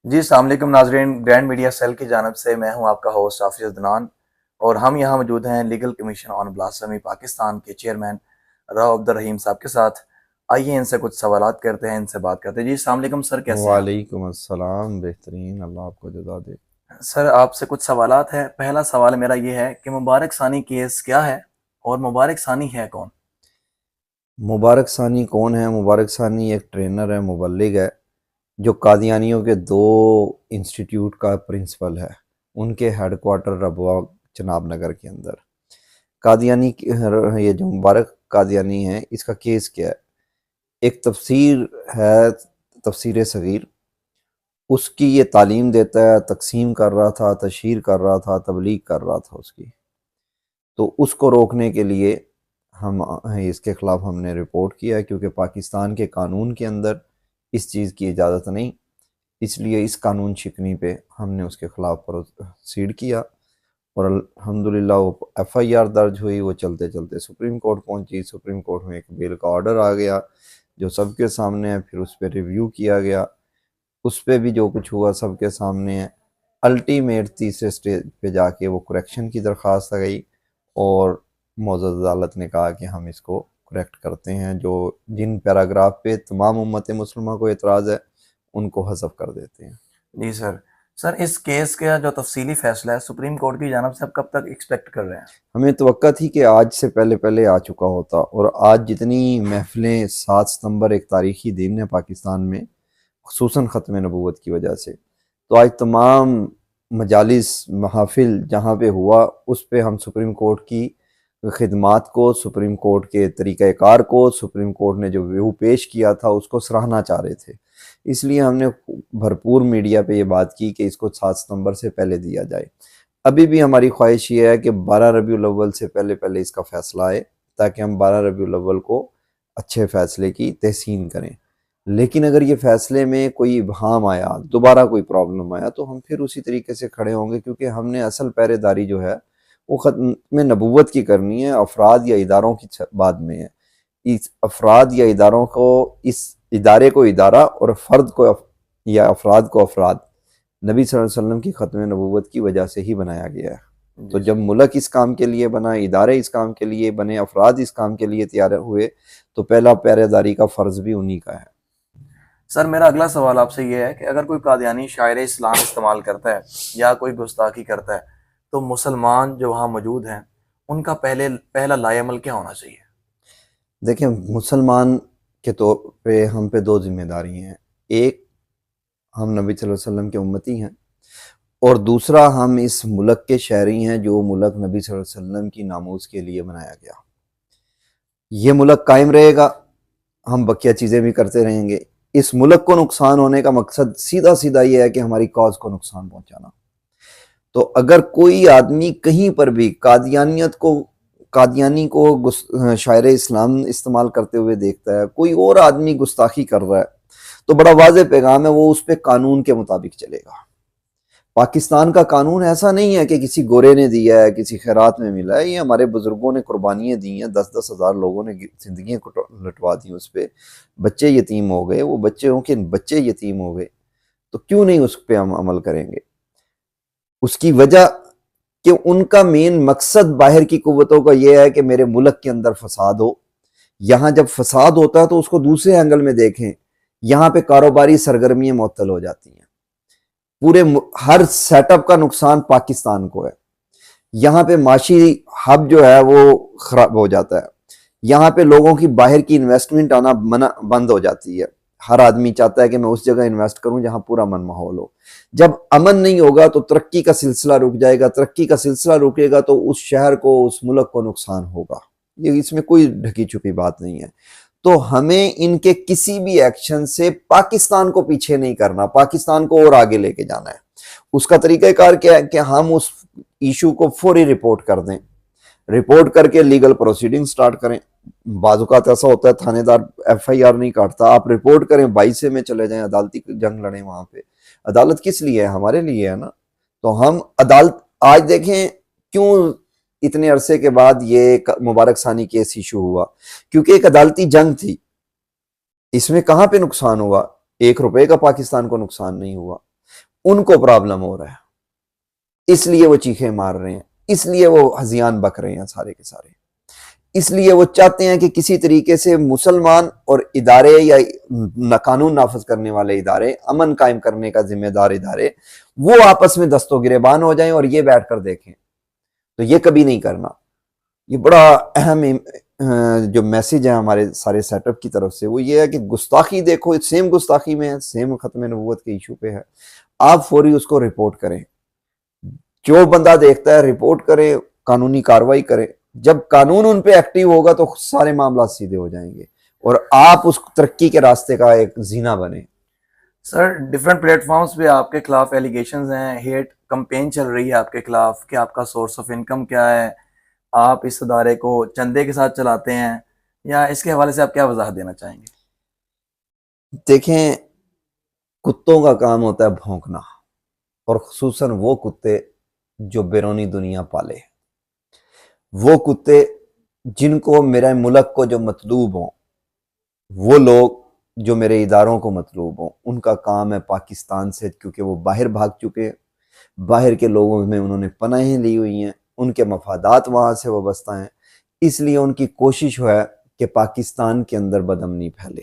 جی السلام علیکم ناظرین، گرینڈ میڈیا سیل کی جانب سے میں ہوں آپ کا ہوسٹ حافظ عدنان، اور ہم یہاں موجود ہیں لیگل کمیشن آن بلاسفیمی پاکستان کے چیئرمین راؤ عبدالرحیم صاحب کے ساتھ۔ آئیے ان سے کچھ سوالات کرتے ہیں، ان سے بات کرتے ہیں۔ جی السلام علیکم سر، کیسے ہیں آپ؟ وعلیکم السلام، بہترین، اللہ آپ کو جزا دے۔ سر آپ سے کچھ سوالات ہیں۔ پہلا سوال میرا یہ ہے کہ مبارک ثانی کیس کیا ہے اور مبارک ثانی ہے کون؟ مبارک ثانی کون ہے؟ مبارک ثانی ایک ٹرینر ہے، مبلغ ہے، جو قادیانیوں کے 2 انسٹیٹیوٹ کا پرنسپل ہے۔ ان کے ہیڈ کوارٹر ربوہ چناب نگر کے اندر۔ قادیانی یہ جو مبارک قادیانی ہے، اس کا کیس کیا ہے؟ ایک تفسیر ہے، تفسیر صغیر، اس کی یہ تعلیم دیتا ہے، تقسیم کر رہا تھا، تشہیر کر رہا تھا، تبلیغ کر رہا تھا اس کی۔ تو اس کو روکنے کے لیے اس کے خلاف ہم نے رپورٹ کیا ہے، کیونکہ پاکستان کے قانون کے اندر اس چیز کی اجازت نہیں، اس لیے اس قانون شکنی پہ ہم نے اس کے خلاف پروسیڈ کیا، اور الحمدللہ وہ ایف آئی آر درج ہوئی، وہ چلتے چلتے سپریم کورٹ پہنچی۔ سپریم کورٹ میں ایک بیل کا آرڈر آ گیا جو سب کے سامنے ہے، پھر اس پہ ریویو کیا گیا، اس پہ بھی جو کچھ ہوا سب کے سامنے ہے۔ الٹیمیٹ تیسرے سٹیج پہ جا کے وہ کریکشن کی درخواست گئی، اور معزز عدالت نے کہا کہ ہم اس کو کریکٹ کرتے ہیں، جن پیراگراف پہ تمام امت مسلمہ کو اعتراض ہے ان کو حذف کر دیتے ہیں۔ جی سر اس کیس کا جو تفصیلی فیصلہ ہے سپریم کورٹ کی جانب سے اب کب تک ایکسپیکٹ کر رہے ہیں؟ ہمیں توقع تھی کہ آج سے پہلے آ چکا ہوتا، اور آج جتنی محفلیں، 7 ستمبر ایک تاریخی دن ہے پاکستان میں، خصوصاً ختم نبوت کی وجہ سے، تو آج تمام مجالس، محافل جہاں پہ ہوا، اس پہ ہم سپریم کورٹ کی خدمات کو، سپریم کورٹ کے طریقہ کار کو، سپریم کورٹ نے جو ویو پیش کیا تھا اس کو سراہنا چاہ رہے تھے۔ اس لیے ہم نے بھرپور میڈیا پہ یہ بات کی کہ اس کو 7 ستمبر سے پہلے دیا جائے۔ ابھی بھی ہماری خواہش یہ ہے کہ 12 ربیع الاول سے پہلے اس کا فیصلہ آئے، تاکہ ہم 12 ربیع الاول کو اچھے فیصلے کی تحسین کریں۔ لیکن اگر یہ فیصلے میں کوئی ابہام آیا، دوبارہ کوئی پرابلم آیا، تو ہم پھر اسی طریقے سے کھڑے ہوں گے، کیونکہ ہم نے اصل پہرے داری جو ہے وہ ختم نبوت کی کرنی ہے، افراد یا اداروں کی بعد میں ہے۔ اس افراد یا اداروں کو، اس ادارے کو ادارہ، اور فرد کو یا افراد کو افراد، نبی صلی اللہ علیہ وسلم کی ختم نبوت کی وجہ سے ہی بنایا گیا ہے۔ تو جب ملک اس کام کے لیے بنا، ادارے اس کام کے لیے بنے، افراد اس کام کے لیے تیار ہوئے، تو پہلا پہرے داری کا فرض بھی انہی کا ہے۔ سر میرا اگلا سوال آپ سے یہ ہے کہ اگر کوئی قادیانی شاعر اسلام استعمال کرتا ہے یا کوئی گستاخی کرتا ہے تو مسلمان جو وہاں موجود ہیں ان کا پہلا لائے عمل کیا ہونا چاہیے؟ دیکھیں، مسلمان کے طور پہ ہم پہ 2 ذمہ داری ہیں۔ ایک، ہم نبی صلی اللہ علیہ وسلم کے امتی ہیں، اور دوسرا، ہم اس ملک کے شہری ہیں، جو ملک نبی صلی اللہ علیہ وسلم کی ناموس کے لیے بنایا گیا۔ یہ ملک قائم رہے گا، ہم بقیہ چیزیں بھی کرتے رہیں گے۔ اس ملک کو نقصان ہونے کا مقصد سیدھا یہ ہے کہ ہماری کاز کو نقصان پہنچانا۔ تو اگر کوئی آدمی کہیں پر بھی قادیانی کو شاعر اسلام استعمال کرتے ہوئے دیکھتا ہے، کوئی اور آدمی گستاخی کر رہا ہے، تو بڑا واضح پیغام ہے، وہ اس پہ قانون کے مطابق چلے گا۔ پاکستان کا قانون ایسا نہیں ہے کہ کسی گورے نے دیا ہے، کسی خیرات میں ملا ہے، یہ ہمارے بزرگوں نے قربانیاں دی ہیں، 10 ہزار لوگوں نے زندگیاں لٹوا دی اس پہ، بچے یتیم ہو گئے، وہ بچے یتیم ہو گئے، تو کیوں نہیں اس پہ ہم عمل کریں گے؟ اس کی وجہ کہ ان کا مین مقصد باہر کی قوتوں کا یہ ہے کہ میرے ملک کے اندر فساد ہو۔ یہاں جب فساد ہوتا ہے تو اس کو دوسرے اینگل میں دیکھیں، یہاں پہ کاروباری سرگرمیاں معطل ہو جاتی ہیں، پورے ہر سیٹ اپ کا نقصان پاکستان کو ہے، یہاں پہ معاشی ہب جو ہے وہ خراب ہو جاتا ہے، یہاں پہ لوگوں کی باہر کی انویسٹمنٹ آنا بند ہو جاتی ہے۔ ہر آدمی چاہتا ہے کہ میں اس جگہ انویسٹ کروں جہاں پورا امن ماحول ہو۔ جب امن نہیں ہوگا تو ترقی کا سلسلہ رک جائے گا، ترقی کا سلسلہ رکے گا تو اس شہر کو، اس ملک کو نقصان ہوگا، یہ اس میں کوئی ڈھکی چھپی بات نہیں ہے۔ تو ہمیں ان کے کسی بھی ایکشن سے پاکستان کو پیچھے نہیں کرنا، پاکستان کو اور آگے لے کے جانا ہے۔ اس کا طریقہ کار کیا ہے کہ ہم اس ایشو کو فوری رپورٹ کر دیں، رپورٹ کر کے لیگل پروسیڈنگ سٹارٹ کریں۔ بعض اوقات ایسا ہوتا ہے تھانے دار ایف آئی آر نہیں کاٹتا، آپ رپورٹ کریں، 22 میں چلے جائیں، عدالتی جنگ لڑیں وہاں پہ۔ عدالت کس لیے ہے؟ ہمارے لیے ہے نا۔ تو ہم عدالت، آج دیکھیں کیوں اتنے عرصے کے بعد یہ مبارک ثانی کیس ایشو ہوا، کیونکہ ایک عدالتی جنگ تھی۔ اس میں کہاں پہ نقصان ہوا؟ 1 روپے کا پاکستان کو نقصان نہیں ہوا۔ ان کو پرابلم ہو رہا ہے، اس لیے وہ چیخیں مار رہے ہیں، اس لیے وہ ہذیان بک رہے ہیں سارے کے سارے، اس لیے وہ چاہتے ہیں کہ کسی طریقے سے مسلمان اور ادارے یا قانون نافذ کرنے والے ادارے، امن قائم کرنے کا ذمہ دار ادارے، وہ آپس میں دست و گریبان ہو جائیں اور یہ بیٹھ کر دیکھیں۔ تو یہ کبھی نہیں کرنا۔ یہ بڑا اہم جو میسج ہے ہمارے سارے سیٹ اپ کی طرف سے، وہ یہ ہے کہ گستاخی دیکھو، سیم گستاخی میں ہے، سیم ختم نبوت کے ایشو پہ ہے، آپ فوری اس کو رپورٹ کریں، جو بندہ دیکھتا ہے رپورٹ کریں، قانونی کارروائی کریں۔ جب قانون ان پہ ایکٹیو ہوگا تو سارے معاملات سیدھے ہو جائیں گے اور آپ اس ترقی کے راستے کا ایک زینہ بنیں۔ سر ڈیفرنٹ پلیٹ فارمز پہ آپ کے خلاف ایلیگیشنز ہیں، ہیٹ کمپین چل رہی ہے آپ کے خلاف کہ آپ کا سورس آف انکم کیا ہے، آپ اس ادارے کو چندے کے ساتھ چلاتے ہیں، یا اس کے حوالے سے آپ کیا وضاحت دینا چاہیں گے؟ دیکھیں، کتوں کا کام ہوتا ہے بھونکنا، اور خصوصاً وہ کتے جو بیرونی دنیا پالے، وہ کتے جن کو میرے ملک کو جو مطلوب ہوں، وہ لوگ جو میرے اداروں کو مطلوب ہوں، ان کا کام ہے پاکستان سے، کیونکہ وہ باہر بھاگ چکے ہیں، باہر کے لوگوں میں انہوں نے پناہیں لی ہوئی ہیں، ان کے مفادات وہاں سے وابستہ ہیں، اس لیے ان کی کوشش ہے کہ پاکستان کے اندر بدامنی پھیلے۔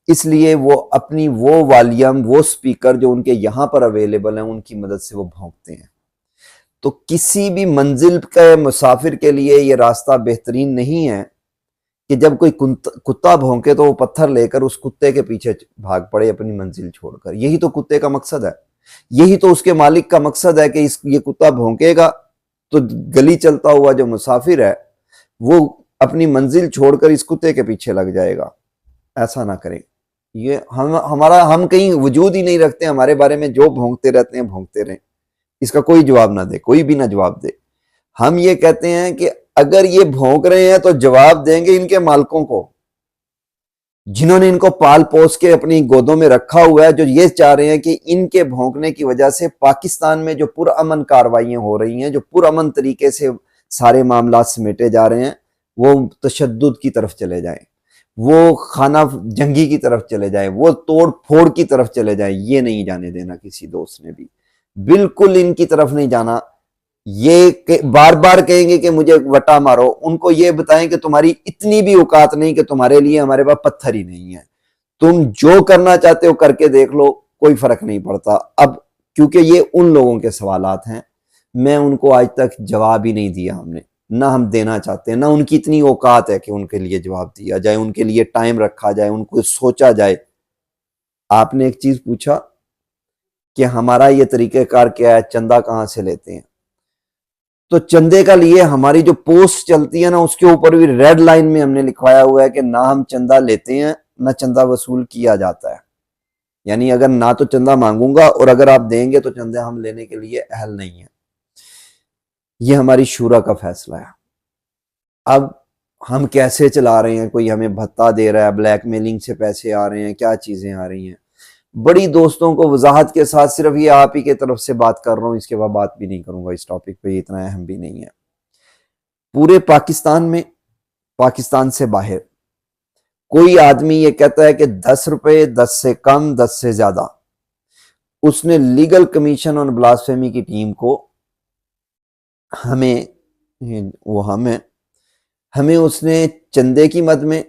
اس لیے وہ اپنی وہ والیوم، وہ سپیکر جو ان کے یہاں پر اویلیبل ہیں، ان کی مدد سے وہ بھونکتے ہیں۔ تو کسی بھی منزل کے مسافر کے لیے یہ راستہ بہترین نہیں ہے کہ جب کوئی کتا بھونکے تو وہ پتھر لے کر اس کتے کے پیچھے بھاگ پڑے اپنی منزل چھوڑ کر۔ یہی تو کتے کا مقصد ہے، یہی تو اس کے مالک کا مقصد ہے کہ یہ کتا بھونکے گا تو گلی چلتا ہوا جو مسافر ہے وہ اپنی منزل چھوڑ کر اس کتے کے پیچھے لگ جائے گا۔ ایسا نہ کریں۔ یہ ہم کہیں وجود ہی نہیں رکھتے، ہمارے بارے میں جو بھونکتے رہتے ہیں بھونکتے رہیں، اس کا کوئی جواب نہ دے، کوئی بھی نہ جواب دے۔ ہم یہ کہتے ہیں کہ اگر یہ بھونک رہے ہیں تو جواب دیں گے ان کے مالکوں کو، جنہوں نے ان کو پال پوس کے اپنی گودوں میں رکھا ہوا ہے، جو یہ چاہ رہے ہیں کہ ان کے بھونکنے کی وجہ سے پاکستان میں جو پرامن کارروائیاں ہو رہی ہیں، جو پرامن طریقے سے سارے معاملات سمیٹے جا رہے ہیں، وہ تشدد کی طرف چلے جائیں، وہ خانہ جنگی کی طرف چلے جائیں، وہ توڑ پھوڑ کی طرف چلے جائیں۔ یہ نہیں جانے دینا کسی دوست نے بھی، بالکل ان کی طرف نہیں جانا۔ یہ بار بار کہیں گے کہ مجھے وٹا مارو، ان کو یہ بتائیں کہ تمہاری اتنی بھی اوقات نہیں کہ تمہارے لیے ہمارے پاس پتھر ہی نہیں ہے، تم جو کرنا چاہتے ہو کر کے دیکھ لو، کوئی فرق نہیں پڑتا۔ اب کیونکہ یہ ان لوگوں کے سوالات ہیں، میں ان کو آج تک جواب ہی نہیں دیا، ہم نے نہ ہم دینا چاہتے ہیں، نہ ان کی اتنی اوقات ہے کہ ان کے لیے جواب دیا جائے، ان کے لیے ٹائم رکھا جائے، ان کو سوچا جائے۔ آپ نے ایک چیز پوچھا کہ ہمارا یہ طریقہ کار کیا ہے، چندہ کہاں سے لیتے ہیں؟ تو چندے کا لیے ہماری جو پوسٹ چلتی ہے نا، اس کے اوپر بھی ریڈ لائن میں ہم نے لکھوایا ہوا ہے کہ نہ ہم چندہ لیتے ہیں نہ چندہ وصول کیا جاتا ہے۔ یعنی اگر نہ تو چندہ مانگوں گا، اور اگر آپ دیں گے تو چندہ ہم لینے کے لیے اہل نہیں ہیں۔ یہ ہماری شورا کا فیصلہ ہے۔ اب ہم کیسے چلا رہے ہیں، کوئی ہمیں بھتہ دے رہا ہے، بلیک میلنگ سے پیسے آ رہے ہیں، کیا چیزیں آ رہی ہیں، بڑی دوستوں کو وضاحت کے ساتھ صرف یہ آپ ہی کے طرف سے بات کر رہا ہوں، اس کے بعد بات بھی نہیں کروں گا اس ٹاپک پہ، یہ اتنا اہم بھی نہیں ہے۔ پورے پاکستان میں، پاکستان سے باہر کوئی آدمی یہ کہتا ہے کہ 10 روپے، 10 سے کم، 10 سے زیادہ، اس نے لیگل کمیشن آن بلاسفیمی کی ٹیم کو ہمیں اس نے چندے کی مد میں،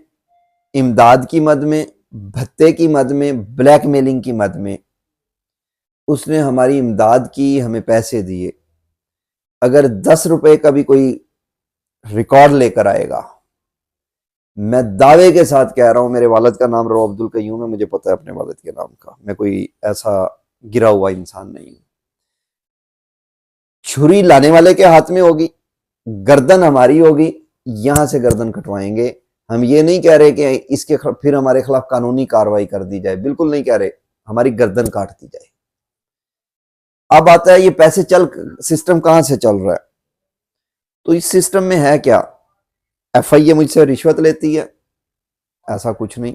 امداد کی مد میں، بھتے کی مد میں، بلیک میلنگ کی مد میں اس نے ہماری امداد کی، ہمیں پیسے دیے۔ اگر 10 روپے کا بھی کوئی ریکارڈ لے کر آئے گا، میں دعوے کے ساتھ کہہ رہا ہوں، میرے والد کا نام رو عبدالقیوم ہے، مجھے پتہ ہے اپنے والد کے نام کا، میں کوئی ایسا گرا ہوا انسان نہیں ہوں۔ چھری لانے والے کے ہاتھ میں ہوگی، گردن ہماری ہوگی، یہاں سے گردن کٹوائیں گے۔ ہم یہ نہیں کہہ رہے کہ اس کے پھر ہمارے خلاف قانونی کارروائی کر دی جائے، بالکل نہیں کہہ رہے، ہماری گردن کاٹ دی جائے۔ اب آتا ہے یہ پیسے سسٹم کہاں سے چل رہا ہے؟ تو اس سسٹم میں ہے کیا؟ ایف آئی اے مجھ سے رشوت لیتی ہے؟ ایسا کچھ نہیں۔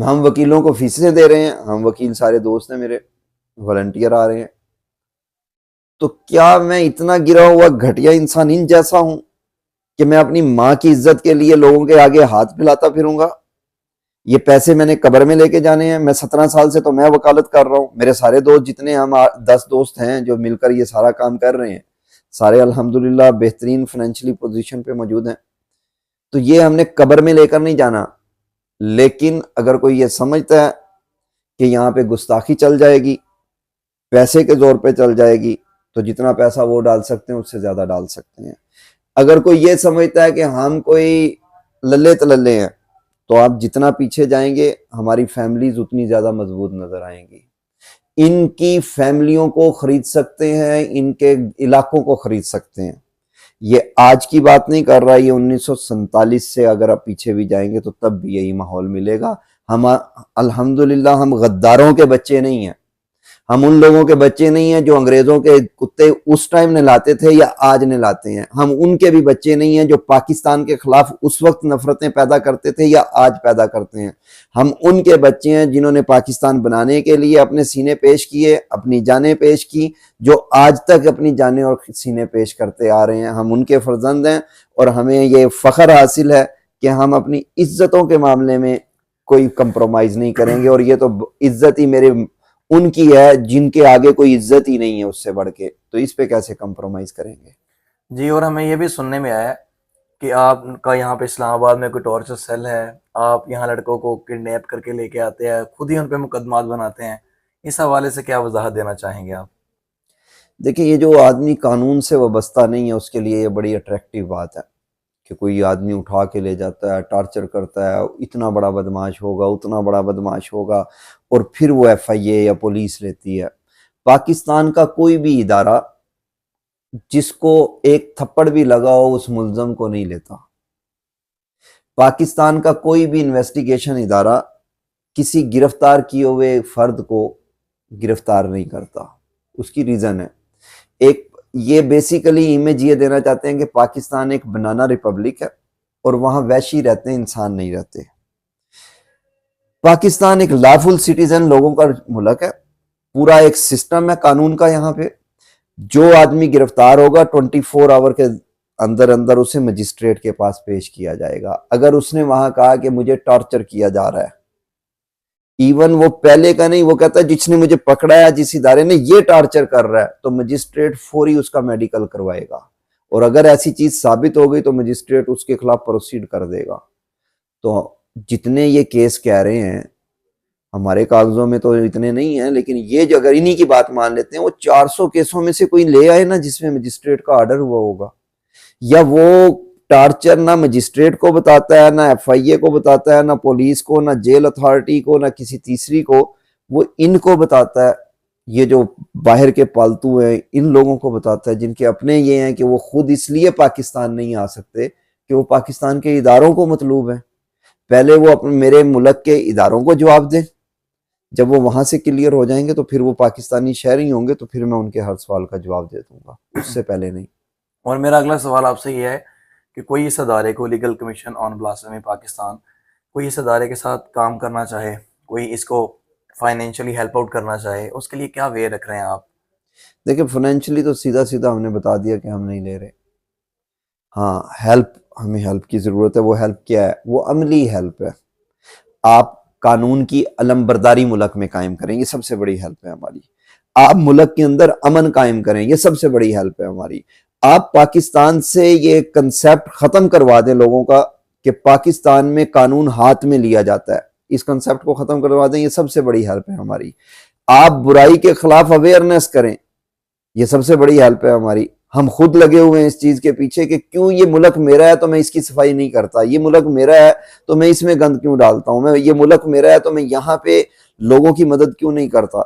ہم وکیلوں کو فیسیں دے رہے ہیں، ہم وکیل سارے دوست ہیں میرے، والنٹیئر آ رہے ہیں۔ تو کیا میں اتنا گرا ہوا گھٹیا انسان ان جیسا ہوں کہ میں اپنی ماں کی عزت کے لیے لوگوں کے آگے ہاتھ پھیلاتا پھروں گا؟ یہ پیسے میں نے قبر میں لے کے جانے ہیں. میں 17 سال سے تو میں وکالت کر رہا ہوں. میرے سارے دوست جتنے ہم 10 دوست ہیں جو مل کر یہ سارا کام کر رہے ہیں, سارے الحمدللہ بہترین فائنینشلی پوزیشن پہ موجود ہیں. تو یہ ہم نے قبر میں لے کر نہیں جانا. لیکن اگر کوئی یہ سمجھتا ہے کہ یہاں پہ گستاخی چل جائے گی, پیسے کے زور پہ چل جائے گی, تو جتنا پیسہ وہ ڈال سکتے ہیں اس سے زیادہ ڈال سکتے ہیں. اگر کوئی یہ سمجھتا ہے کہ ہم کوئی للے تللے ہیں, تو آپ جتنا پیچھے جائیں گے ہماری فیملیز اتنی زیادہ مضبوط نظر آئیں گی. ان کی فیملیوں کو خرید سکتے ہیں, ان کے علاقوں کو خرید سکتے ہیں. یہ آج کی بات نہیں کر رہا, یہ 1947 سے اگر آپ پیچھے بھی جائیں گے تو تب بھی یہی ماحول ملے گا. ہم الحمدللہ ہم غداروں کے بچے نہیں ہیں. ہم ان لوگوں کے بچے نہیں ہیں جو انگریزوں کے کتے اس ٹائم نہلاتے تھے یا آج نہلاتے ہیں. ہم ان کے بھی بچے نہیں ہیں جو پاکستان کے خلاف اس وقت نفرتیں پیدا کرتے تھے یا آج پیدا کرتے ہیں. ہم ان کے بچے ہیں جنہوں نے پاکستان بنانے کے لیے اپنے سینے پیش کیے, اپنی جانیں پیش کی, جو آج تک اپنی جانیں اور سینے پیش کرتے آ رہے ہیں. ہم ان کے فرزند ہیں اور ہمیں یہ فخر حاصل ہے کہ ہم اپنی عزتوں کے معاملے میں کوئی کمپرومائز نہیں کریں گے. اور یہ تو عزت ہی میرے ان کی ہے جن کے آگے کوئی عزت ہی نہیں ہے اس سے بڑھ کے, تو اس پہ کیسے کمپرومائز کریں گے. جی, اور ہمیں یہ بھی سننے میں آیا کہ آپ کا یہاں پہ اسلام آباد میں کوئی ٹارچر سیل ہے, آپ یہاں لڑکوں کو کڈنیپ کر کے لے کے آتے ہیں, خود ہی ان پہ مقدمات بناتے ہیں. اس حوالے سے کیا وضاحت دینا چاہیں گے آپ؟ دیکھیں, یہ جو آدمی قانون سے وابستہ نہیں ہے اس کے لیے یہ بڑی اٹریکٹیو بات ہے کہ کوئی آدمی اٹھا کے لے جاتا ہے, ٹارچر کرتا ہے, اتنا بڑا بدماش ہوگا, اتنا بڑا بدماش ہوگا, اور پھر وہ ایف آئی اے یا پولیس لیتی ہے. پاکستان کا کوئی بھی ادارہ جس کو ایک تھپڑ بھی لگا ہو اس ملزم کو نہیں لیتا. پاکستان کا کوئی بھی انویسٹیگیشن ادارہ کسی گرفتار کیے ہوئے فرد کو گرفتار نہیں کرتا. اس کی ریزن ہے, ایک یہ بیسیکلی امیج یہ دینا چاہتے ہیں کہ پاکستان ایک بنانا ریپبلک ہے اور وہاں وحشی رہتے ہیں, انسان نہیں رہتے. پاکستان ایک لافل سٹیزن لوگوں کا ملک ہے, پورا ایک سسٹم ہے قانون کا. یہاں پہ جو آدمی گرفتار ہوگا 24 آور کے اندر اندر اسے مجسٹریٹ کے پاس پیش کیا جائے گا. اگر اس نے وہاں کہا کہ مجھے ٹارچر کیا جا رہا ہے, ایون وہ پہلے کا نہیں, وہ کہتا ہے جس نے مجھے پکڑا ہے, جس ادارے نے یہ ٹارچر کر رہا ہے, تو مجسٹریٹ فوری اس کا میڈیکل کروائے گا. اور اگر ایسی چیز ثابت ہو گئی تو مجسٹریٹ اس کے خلاف پروسیڈ کر دے گا. تو جتنے یہ کیس کہہ رہے ہیں, ہمارے کاغذوں میں تو اتنے نہیں ہیں, لیکن یہ جو اگر انہی کی بات مان لیتے ہیں, وہ 400 کیسوں میں سے کوئی لے آئے نا جس میں مجسٹریٹ کا آرڈر ہوا ہوگا, یا وہ ٹارچر نہ مجسٹریٹ کو بتاتا ہے, نہ ایف آئی اے کو بتاتا ہے, نہ پولیس کو, نہ جیل اتھارٹی کو, نہ کسی تیسری کو, وہ ان کو بتاتا ہے. یہ جو باہر کے پالتو ہیں ان لوگوں کو بتاتا ہے, جن کے اپنے یہ ہیں کہ وہ خود اس لیے پاکستان نہیں آ سکتے کہ وہ پاکستان کے اداروں کو مطلوب ہیں. پہلے وہ اپنے میرے ملک کے اداروں کو جواب دیں, جب وہ وہاں سے کلیئر ہو جائیں گے تو پھر وہ پاکستانی شہری ہوں گے, تو پھر میں ان کے ہر سوال کا جواب دے دوں گا, اس سے پہلے نہیں. اور میرا اگلا سوال آپ سے یہ ہے کہ کوئی اس ادارے کو لیگل کمیشن آن بلاسفیمی پاکستان, کوئی اس ادارے کے ساتھ کام کرنا چاہے, کوئی اس کو فائنینشلی ہیلپ آؤٹ کرنا چاہے, اس کے لیے کیا وے رکھ رہے ہیں آپ؟ دیکھیں, فائنینشلی تو سیدھا سیدھا ہم نے بتا دیا کہ ہم نہیں لے رہے. ہاں, ہیلپ, ہمیں ہیلپ کی ضرورت ہے. وہ ہیلپ کیا ہے؟ وہ عملی ہیلپ ہے. آپ قانون کی علمبرداری ملک میں قائم کریں, یہ سب سے بڑی ہیلپ ہے ہماری. آپ ملک کے اندر امن قائم کریں, یہ سب سے بڑی ہیلپ ہے ہماری. آپ پاکستان سے یہ کنسیپٹ ختم کروا دیں لوگوں کا کہ پاکستان میں قانون ہاتھ میں لیا جاتا ہے, اس کنسیپٹ کو ختم کروا دیں, یہ سب سے بڑی ہیلپ ہے ہماری. آپ برائی کے خلاف اویئرنیس کریں, یہ سب سے بڑی ہیلپ ہے ہماری. ہم خود لگے ہوئے ہیں اس چیز کے پیچھے کہ کیوں یہ ملک میرا ہے تو میں اس کی صفائی نہیں کرتا, یہ ملک میرا ہے تو میں اس میں گند کیوں ڈالتا ہوں, یہ ملک میرا ہے تو میں یہاں پہ لوگوں کی مدد کیوں نہیں کرتا.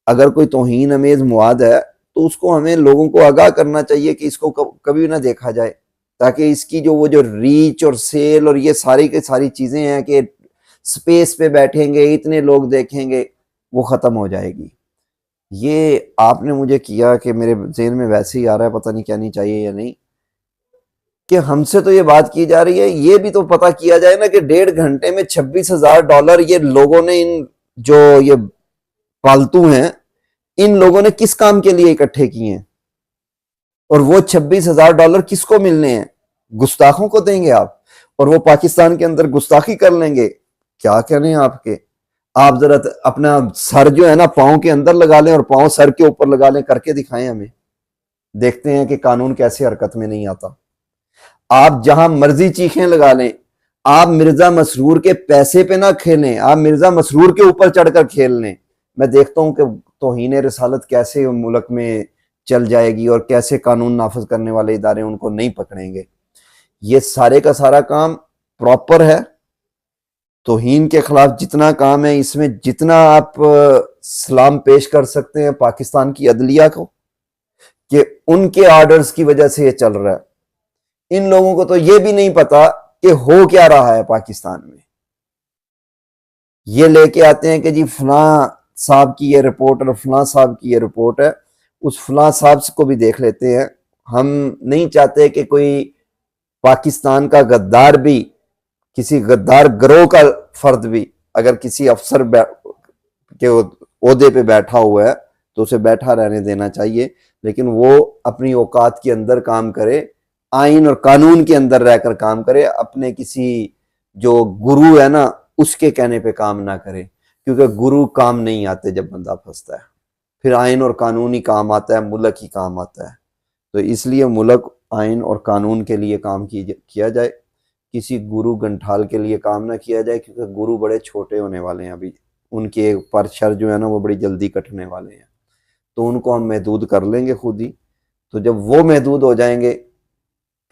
اگر کوئی توہین امیز مواد ہے تو اس کو ہمیں لوگوں کو آگاہ کرنا چاہیے کہ اس کو کبھی نہ دیکھا جائے, تاکہ اس کی وہ جو ریچ اور سیل اور یہ ساری کی ساری چیزیں ہیں کہ سپیس پہ بیٹھیں گے, اتنے لوگ دیکھیں گے, وہ ختم ہو جائے گی. یہ آپ نے مجھے کیا کہ میرے ذہن میں ویسے ہی آ رہا ہے, پتہ نہیں کہنی چاہیے یا نہیں, کہ ہم سے تو یہ بات کی جا رہی ہے, یہ بھی تو پتہ کیا جائے نا کہ 1.5 گھنٹے میں $26,000 یہ لوگوں نے, ان جو یہ پالتو ہیں, ان لوگوں نے کس کام کے لیے اکٹھے کیے ہیں, اور وہ $26,000 کس کو ملنے ہیں؟ گستاخوں کو دیں گے آپ, اور وہ پاکستان کے اندر گستاخی کر لیں گے. کیا کہنے آپ کے. آپ ذرا اپنا سر جو ہے نا پاؤں کے اندر لگا لیں اور پاؤں سر کے اوپر لگا لیں, کر کے دکھائیں ہمیں, دیکھتے ہیں کہ قانون کیسے حرکت میں نہیں آتا. آپ جہاں مرضی چیخیں لگا لیں, آپ مرزا مسرور کے پیسے پہ نہ کھیلیں, آپ مرزا مسرور کے اوپر چڑھ کر کھیل لیں. میں دیکھتا ہوں کہ توہین رسالت کیسے ملک میں چل جائے گی اور کیسے قانون نافذ کرنے والے ادارے ان کو نہیں پکڑیں گے. یہ سارے کا سارا کام پراپر ہے. توہین کے خلاف جتنا کام ہے, اس میں جتنا آپ سلام پیش کر سکتے ہیں پاکستان کی عدلیہ کو کہ ان کے آرڈرز کی وجہ سے یہ چل رہا ہے. ان لوگوں کو تو یہ بھی نہیں پتا کہ ہو کیا رہا ہے پاکستان میں. یہ لے کے آتے ہیں کہ جی فلاں صاحب کی یہ رپورٹ اور فلاں صاحب کی یہ رپورٹ ہے, اس فلاں صاحب کو بھی دیکھ لیتے ہیں. ہم نہیں چاہتے کہ کوئی پاکستان کا غدار بھی, کسی غدار گروہ کا فرد بھی اگر کسی افسر کے عہدے پہ بیٹھا ہوا ہے تو اسے بیٹھا رہنے دینا چاہیے, لیکن وہ اپنی اوقات کے اندر کام کرے, آئین اور قانون کے اندر رہ کر کام کرے, اپنے کسی جو گرو ہے نا اس کے کہنے پہ کام نہ کرے, کیونکہ گرو کام نہیں آتے جب بندہ پھنستا ہے, پھر آئین اور قانون ہی کام آتا ہے, ملک ہی کام آتا ہے. تو اس لیے ملک آئین اور قانون کے لیے کام کیا جائے, کسی گرو گنٹھال کے لیے کام نہ کیا جائے, کیونکہ گرو بڑے چھوٹے ہونے والے ہیں ابھی, ان کے پرچر جو ہے نا وہ بڑی جلدی کٹنے والے ہیں, تو ان کو ہم محدود کر لیں گے خود ہی. تو جب وہ محدود ہو جائیں گے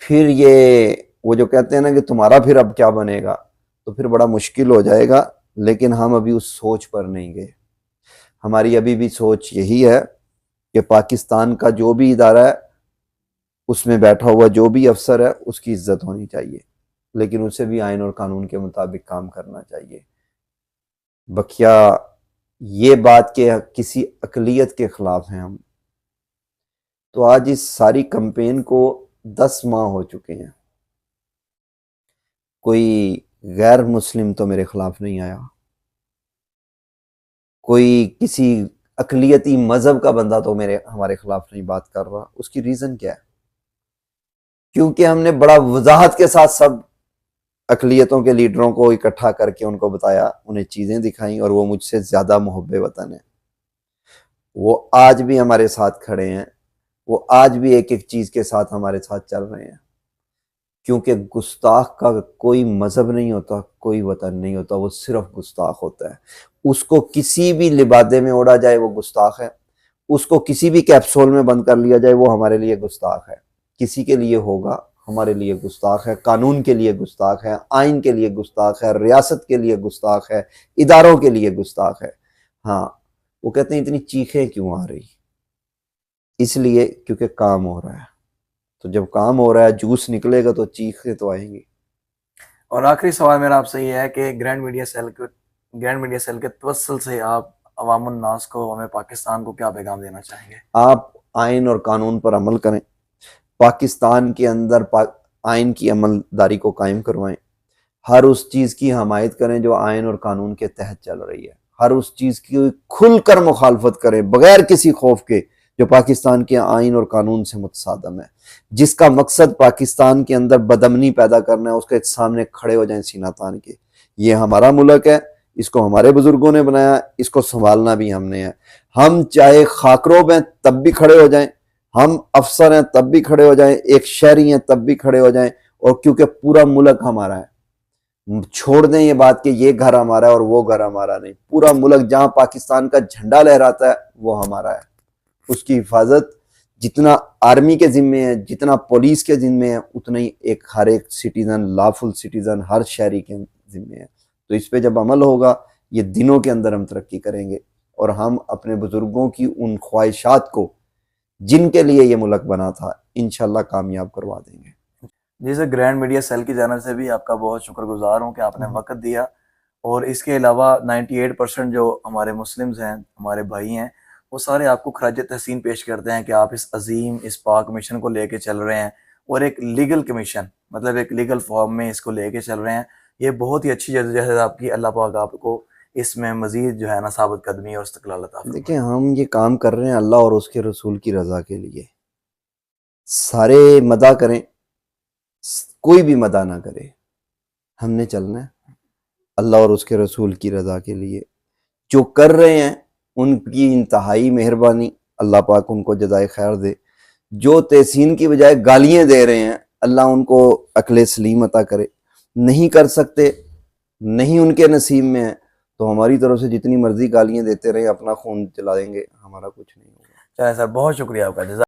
پھر یہ وہ جو کہتے ہیں نا کہ تمہارا پھر اب کیا بنے گا, تو پھر بڑا مشکل ہو جائے گا. لیکن ہم ابھی اس سوچ پر نہیں گئے. ہماری ابھی بھی سوچ یہی ہے کہ پاکستان کا جو بھی ادارہ ہے اس میں بیٹھا ہوا جو بھی افسر ہے اس کی عزت ہونی چاہیے, لیکن اسے بھی آئین اور قانون کے مطابق کام کرنا چاہیے. بقیہ یہ بات کہ کسی اقلیت کے خلاف ہیں ہم, تو آج اس ساری کمپین کو 10 ماہ ہو چکے ہیں, کوئی غیر مسلم تو میرے خلاف نہیں آیا, کوئی کسی اقلیتی مذہب کا بندہ تو ہمارے خلاف نہیں بات کر رہا. اس کی ریزن کیا ہے؟ کیونکہ ہم نے بڑا وضاحت کے ساتھ سب اقلیتوں کے لیڈروں کو اکٹھا کر کے ان کو بتایا, انہیں چیزیں دکھائیں, اور وہ مجھ سے زیادہ محب وطن ہیں. وہ آج بھی ہمارے ساتھ کھڑے ہیں, وہ آج بھی ایک ایک چیز کے ساتھ ہمارے ساتھ چل رہے ہیں. کیونکہ گستاخ کا کوئی مذہب نہیں ہوتا, کوئی وطن نہیں ہوتا, وہ صرف گستاخ ہوتا ہے. اس کو کسی بھی لبادے میں اوڑا جائے وہ گستاخ ہے, اس کو کسی بھی کیپسول میں بند کر لیا جائے وہ ہمارے لیے گستاخ ہے. کسی کے لیے ہوگا ہمارے لیے گستاخ ہے, قانون کے لیے گستاخ ہے, آئین کے لیے گستاخ ہے, ریاست کے لیے گستاخ ہے, اداروں کے لیے گستاخ ہے. ہاں وہ کہتے ہیں اتنی چیخیں کیوں آ رہی, اس لیے کیونکہ کام ہو رہا ہے. تو جب کام ہو رہا ہے جوس نکلے گا تو چیخیں تو آئیں گی. اور آخری سوال میرا آپ سے یہ ہے کہ گرینڈ میڈیا سیل کے توسل سے آپ عوام الناس کو, ہمیں پاکستان کو کیا پیغام دینا چاہیں گے؟ آپ آئین اور قانون پر عمل کریں, پاکستان کے اندر آئین کی عمل داری کو قائم کروائیں, ہر اس چیز کی حمایت کریں جو آئین اور قانون کے تحت چل رہی ہے, ہر اس چیز کی کھل کر مخالفت کریں بغیر کسی خوف کے جو پاکستان کے آئین اور قانون سے متصادم ہے. جس کا مقصد پاکستان کے اندر بدامنی پیدا کرنا ہے, اس کے سامنے کھڑے ہو جائیں سینہ تان کے. یہ ہمارا ملک ہے, اس کو ہمارے بزرگوں نے بنایا, اس کو سنبھالنا بھی ہم نے ہے. ہم چاہے خاکروب ہیں تب بھی کھڑے ہو جائیں, ہم افسر ہیں تب بھی کھڑے ہو جائیں, ایک شہری ہیں تب بھی کھڑے ہو جائیں. اور کیونکہ پورا ملک ہمارا ہے, چھوڑ دیں یہ بات کہ یہ گھر ہمارا ہے اور وہ گھر ہمارا نہیں. پورا ملک جہاں پاکستان کا جھنڈا لہراتا ہے وہ ہمارا ہے. اس کی حفاظت جتنا آرمی کے ذمے ہے, جتنا پولیس کے ذمے ہے, اتنا ہی ہر ایک سٹیزن, لافل سٹیزن, ہر شہری کے ذمے ہے. تو اس پہ جب عمل ہوگا یہ دنوں کے اندر ہم ترقی کریں گے, اور ہم اپنے بزرگوں کی ان خواہشات کو جن کے لیے یہ ملک بنا تھا انشاءاللہ کامیاب کروا دیں گے. جی سر, گرینڈ میڈیا سیل کی جانب سے بھی آپ کا بہت شکر گزار ہوں کہ آپ نے وقت دیا. اور اس کے علاوہ 98% جو ہمارے مسلمز ہیں, ہمارے بھائی ہیں, وہ سارے آپ کو خراج تحسین پیش کرتے ہیں کہ آپ اس عظیم, اس پاک مشن کو لے کے چل رہے ہیں, اور ایک لیگل کمیشن, مطلب ایک لیگل فارم میں اس کو لے کے چل رہے ہیں. یہ بہت ہی اچھی جدوجہد آپ کی, اللہ پاک آپ کو اس میں مزید جو ہے نا ثابت قدمی اور استقلال عطا فرمائے. دیکھیں ہم یہ کام کر رہے ہیں اللہ اور اس کے رسول کی رضا کے لیے. سارے مدح کریں, کوئی بھی مدح نہ کرے, ہم نے چلنا ہے. اللہ اور اس کے رسول کی رضا کے لیے. جو کر رہے ہیں ان کی انتہائی مہربانی، اللہ پاک ان کو جزائے خیر دے. جو تحسین کی بجائے گالیاں دے رہے ہیں اللہ ان کو عقل سلیم عطا کرے. نہیں کر سکتے، نہیں ان کے نصیب میں ہے، تو ہماری طرف سے جتنی مرضی گالیاں دیتے رہیں، اپنا خون چلا دیں گے، ہمارا کچھ نہیں ہوگا. چلیں سر، بہت شکریہ آپ کا.